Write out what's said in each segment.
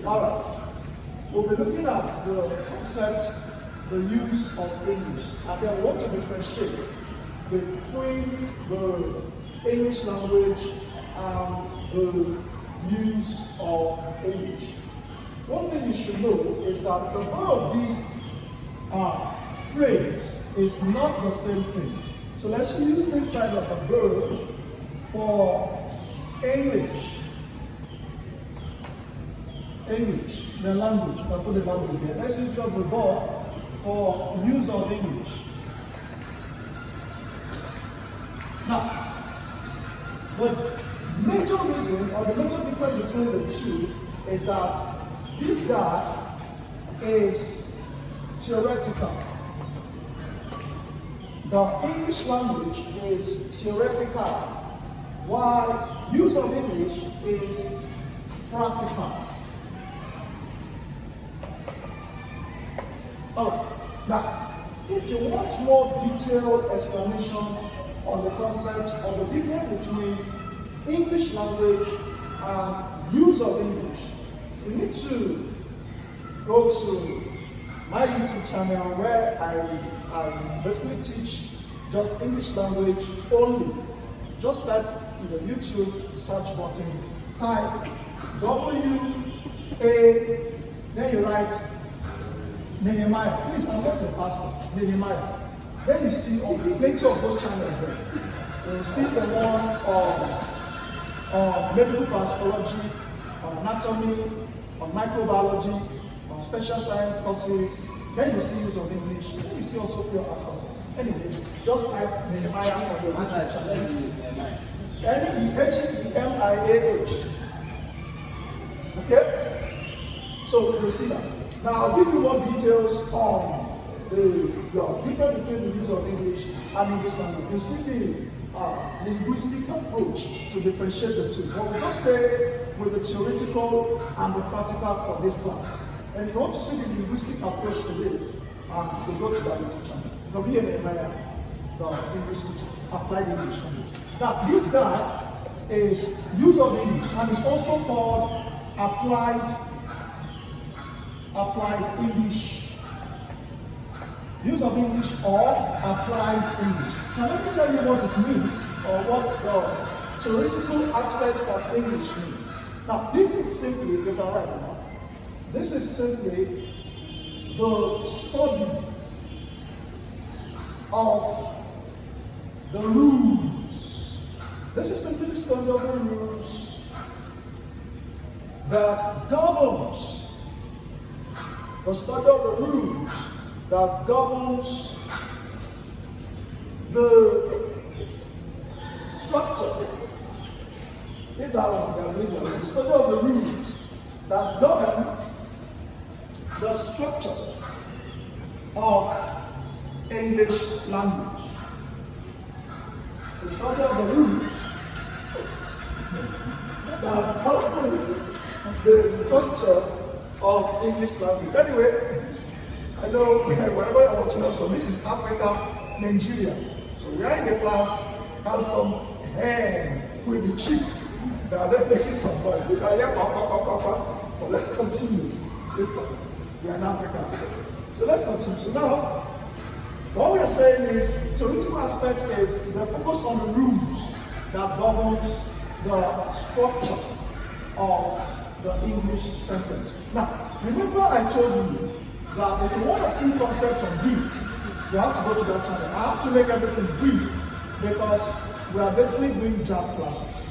Alright, we'll be looking at the concept, the use of English, and then we want to differentiate between the English language and the use of English. One thing you should know is that the whole of these phrase is not the same thing. So let's use this side of the bird for English. English, the language. I'll put the language here. Let's use the bird for use of English. Now, the major reason or the major difference between the two is that this guy is theoretical. The English language is theoretical, while use of English is practical. Alright, now, if you want more detailed explanation on the concept of the difference between English language and use of English, you need to go to my YouTube channel where I basically teach just English language only. Just type in the YouTube search button, type W-A, then you write Nehemiah. Please, I'm not a pastor. Nehemiah. Then you see plenty of those channels there. You'll see the one on medical pathology, on anatomy, on microbiology, on special science courses. Then you see use of English. Then you see also pure art courses. Anyway, just type Nehemiah on your YouTube channel. N-E-H-E-M-I-A-H. Okay? So you see that. Now I'll give you more details on the difference between the use of English and English language. You see the linguistic approach to differentiate the two. But we'll just stay with the theoretical and the practical for this class. And if you want to see the linguistic approach to it, we'll go to that YouTube channel. Nehemiah, the English teacher, applied English language. Now this guy is use of English and it's also called applied English. Use of English or applied English. Now let me tell you what it means or what the theoretical aspect of English means. Now this is simply, if I write now, this is simply the study of the rules. This is simply the study of the rules that governs the study of the rules that governs the structure. The study of the rules that governs the structure of English language. The study of the rules that governs the structure of English language. Anyway, I know wherever you're watching us from, this is Africa, Nigeria. So we are in the class, have some hen with the chicks that are there making some fun. You can hear papa. But let's continue. We are in Africa. So let's continue. So now, what we are saying is, the theoretical aspect is the focus on the rules that governs the structure of the English sentence. Now, remember I told you that if you want a full concept on these, you have to go to that channel. I have to make everything brief because we are basically doing JAMB classes.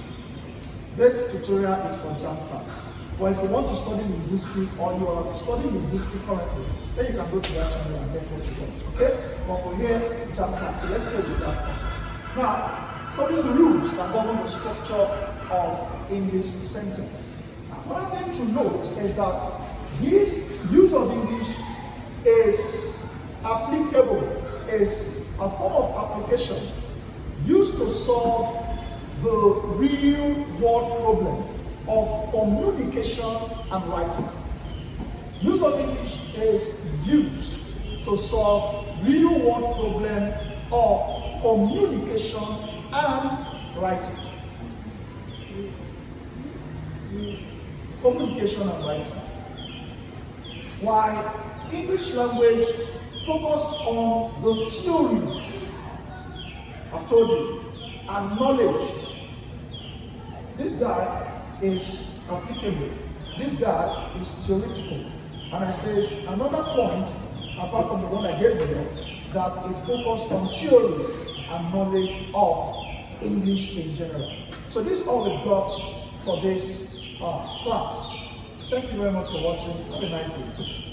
This tutorial is for JAMB class. But if you want to study linguistics or you are studying linguistics currently, then you can go to that channel and get what you want. Okay? But for here, JAMB class. So let's go to JAMB class. Now, study the rules that govern the structure of English sentence. Another thing to note is that this use of English is applicable, is a form of application used to solve the real world problem of communication and writing. Use of English is used to solve real world problem of communication and writing. communication and writing. While English language focus on the theories, I've told you, and knowledge. This guy is applicable. This guy is theoretical. And I says another point, apart from the one I gave you, that it focuses on theories and knowledge of English in general. So this is all we've got for this class. Thank you very much for watching. Have a nice day.